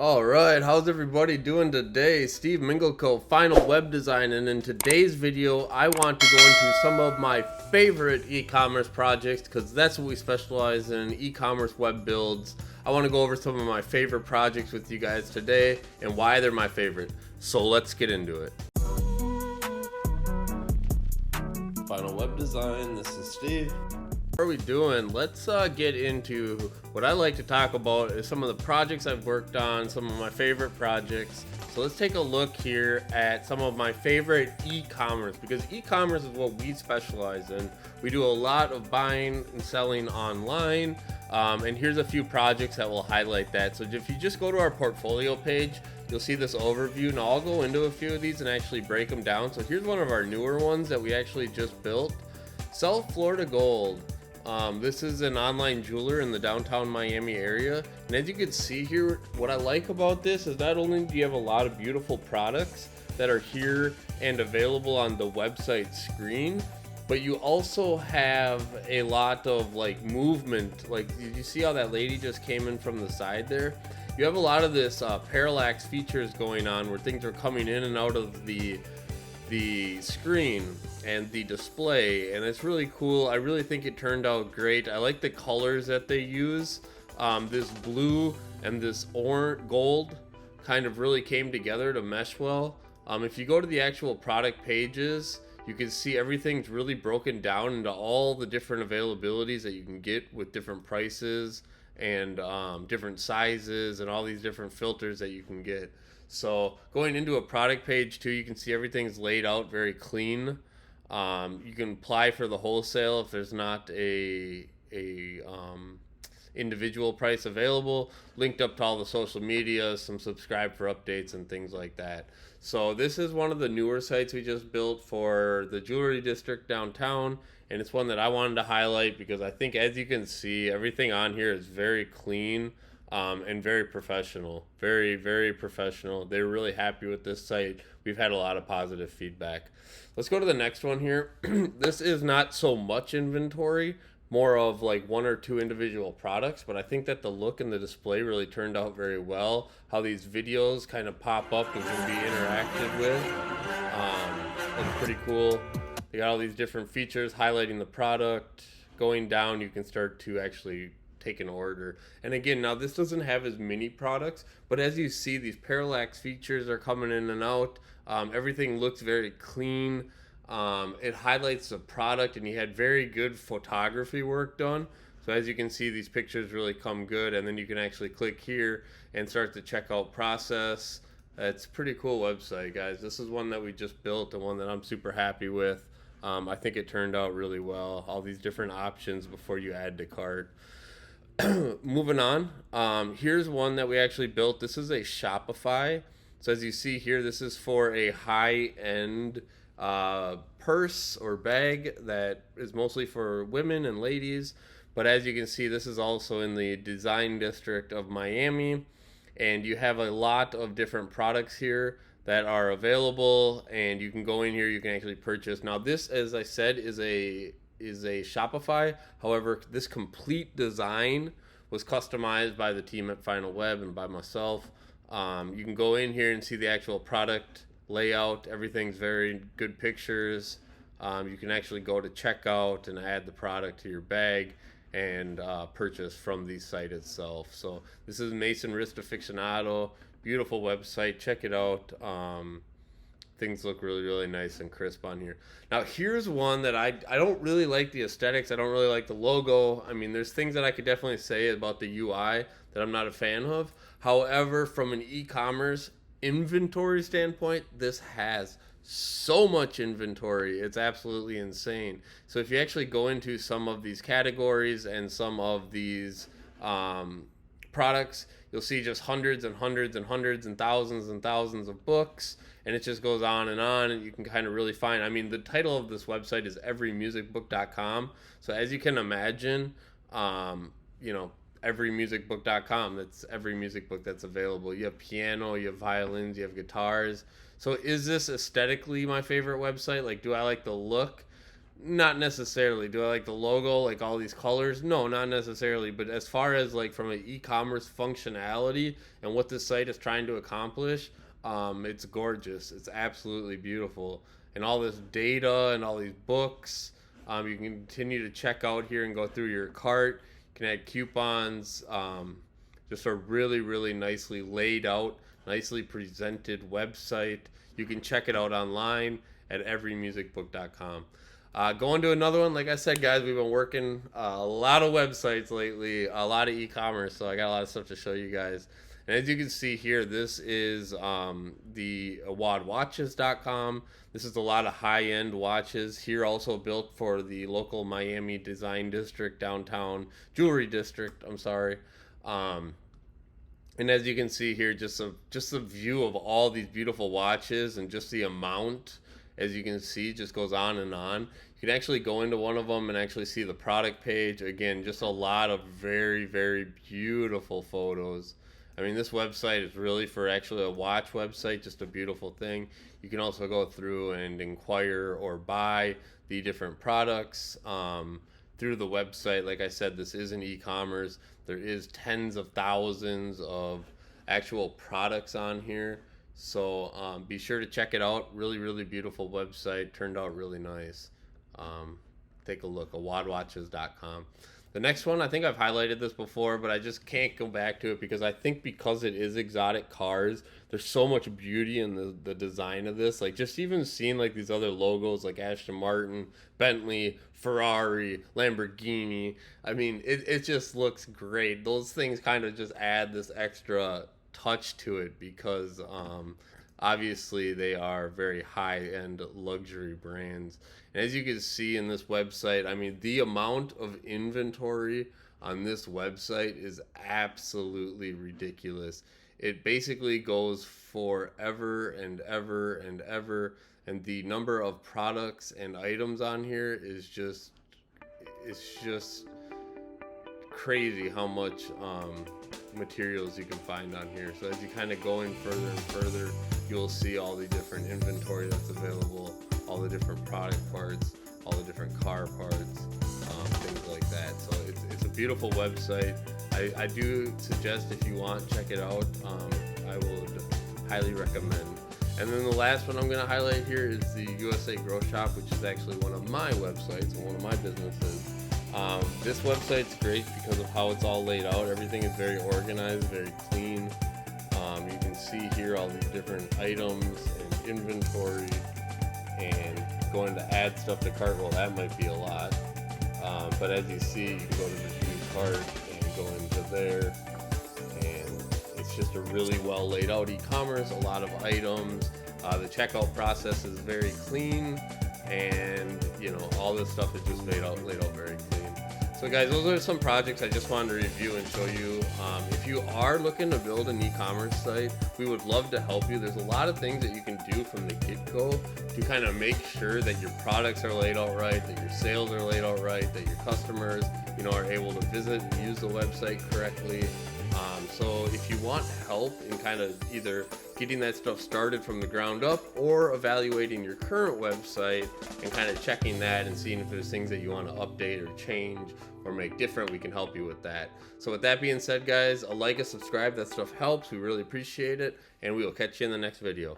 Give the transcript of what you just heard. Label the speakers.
Speaker 1: All right, how's everybody doing today? Steve Mingleco, Final Web Design, and in today's video, I want to go into some of my favorite e-commerce projects because that's what we specialize in, e-commerce web builds. I want to go over some of my favorite projects with you guys today and why they're my favorite. So let's get into it. Final Web Design, this is Steve. What are we doing? Let's get into what I like to talk about is some of the projects I've worked on, some of my favorite projects. So let's take a look here at some of my favorite e-commerce, because e-commerce is what we specialize in. We do a lot of buying and selling online, and here's a few projects that will highlight that. So if you just go to our portfolio page, you'll see this overview. Now I'll go into a few of these and actually break them down. So here's one of our newer ones that we actually just built. South Florida Gold. This is an online jeweler in the downtown Miami area, and as you can see here, what I like about this is not only do you have a lot of beautiful products that are here and available on the website screen, but you also have a lot of like movement. Like, did you see how that lady just came in from the side there? You have a lot of this parallax features going on where things are coming in and out of the screen and the display, and it's really cool. I really think it turned out great. I like the colors that they use. This blue and this orange gold kind of really came together to mesh well. If you go to the actual product pages, you can see everything's really broken down into all the different availabilities that you can get with different prices and different sizes and all these different filters that you can get. So going into a product page too, you can see everything's laid out very clean. You can apply for the wholesale if there's not a individual price available. Linked up to all the social media, some subscribe for updates and things like that. So this is one of the newer sites we just built for the jewelry district downtown, and it's one that I wanted to highlight because I think, as you can see, everything on here is very clean. And very professional, very, very professional. They're really happy with this site. We've had a lot of positive feedback. Let's go to the next one here. This is not so much inventory, more of like one or two individual products, but I think that the look and the display really turned out very well. How these videos kind of pop up and can be interacted with. It's pretty cool. They got all these different features highlighting the product. Going down, you can start to actually take an order. And again, now this doesn't have as many products, but as you see, these parallax features are coming in and out. Everything looks very clean. It highlights the product, and you had very good photography work done. So as you can see, these pictures really come good, and then you can actually click here and start the checkout process. It's a pretty cool website, guys. This is one that we just built and one that I'm super happy with. I think it turned out really well. All these different options before you add to cart. Moving on, here's one that we actually built. This is a Shopify. So as you see here, this is for a high-end purse or bag that is mostly for women and ladies. But as you can see, this is also in the design district of Miami, and you have a lot of different products here that are available, and you can go in here, you can actually purchase. Now this, as I said, is a Shopify. However, this complete design was customized by the team at Final Web and by myself. You can go in here and see the actual product layout. Everything's very good pictures. You can actually go to checkout and add the product to your bag and purchase from the site itself. So this is Mason Wrist Aficionado. Beautiful website. Check it out. Things look really, really nice and crisp on here. Now, here's one that I don't really like the aesthetics. I don't really like the logo. I mean, there's things that I could definitely say about the UI that I'm not a fan of. However, from an e-commerce inventory standpoint, this has so much inventory. It's absolutely insane. So if you actually go into some of these categories and some of these products, you'll see just hundreds and hundreds and hundreds and thousands of books, and it just goes on, and you can kind of really find, I mean, the title of this website is everymusicbook.com. So as you can imagine, everymusicbook.com, that's every music book that's available. You have piano, you have violins, you have guitars. So is this aesthetically my favorite website? Like, do I like the look? Not necessarily. Do I like the logo, like all these colors? No, not necessarily. But as far as like from an e-commerce functionality and what this site is trying to accomplish, it's gorgeous. It's absolutely beautiful. And all this data and all these books, you can continue to check out here and go through your cart. You can add coupons. Just a really, really nicely laid out, nicely presented website. You can check it out online at everymusicbook.com. Going to another one, like I said, guys, we've been working a lot of websites lately, a lot of e-commerce, so I got a lot of stuff to show you guys. And as you can see here, this is the wadwatches.com. This is a lot of high-end watches here, also built for the local Miami design district, downtown jewelry district, I'm sorry. And as you can see here, just a view of all these beautiful watches, and just the amount, as you can see, just goes on and on. You can actually go into one of them and actually see the product page. Again, just a lot of very, very beautiful photos. I mean, this website is really for actually a watch website, just a beautiful thing. You can also go through and inquire or buy the different products through the website. Like I said, this is an e-commerce. There is tens of thousands of actual products on here. So be sure to check it out. Really, really beautiful website. Turned out really nice. Take a look at wadwatches.com. The next one, I think I've highlighted this before, but I just can't go back to it because I think because it is exotic cars, there's so much beauty in the design of this. Like just even seeing like these other logos like Aston Martin, Bentley, Ferrari, Lamborghini. I mean, it just looks great. Those things kind of just add this extra touch to it because obviously they are very high-end luxury brands. And as you can see in this website, I mean, the amount of inventory on this website is absolutely ridiculous. It basically goes forever and ever and ever, and the number of products and items on here is just, it's just crazy how much materials you can find on here. So as you kind of go in further and further, you'll see all the different inventory that's available, all the different product parts, all the different car parts, things like that. So it's a beautiful website. I do suggest, if you want, check it out. I would highly recommend. And then the last one I'm going to highlight here is the USA Grow Shop, which is actually one of my websites and one of my businesses. This website's great because of how it's all laid out. Everything is very organized, very clean. You can see here all these different items and inventory, and going to add stuff to cart, well, that might be a lot. But as you see, you can go to the view cart and go into there, and it's just a really well laid out e-commerce, a lot of items. The checkout process is very clean, and you know, all this stuff is just laid out very clean. So guys, those are some projects I just wanted to review and show you. If you are looking to build an e-commerce site, we would love to help you. There's a lot of things that you can do from the get-go to kind of make sure that your products are laid out right, that your sales are laid out right, that your customers, you know, are able to visit and use the website correctly. So if you want help in kind of either getting that stuff started from the ground up or evaluating your current website and kind of checking that and seeing if there's things that you want to update or change or make different, we can help you with that. So with that being said, guys, a like, a subscribe, that stuff helps. We really appreciate it, and we will catch you in the next video.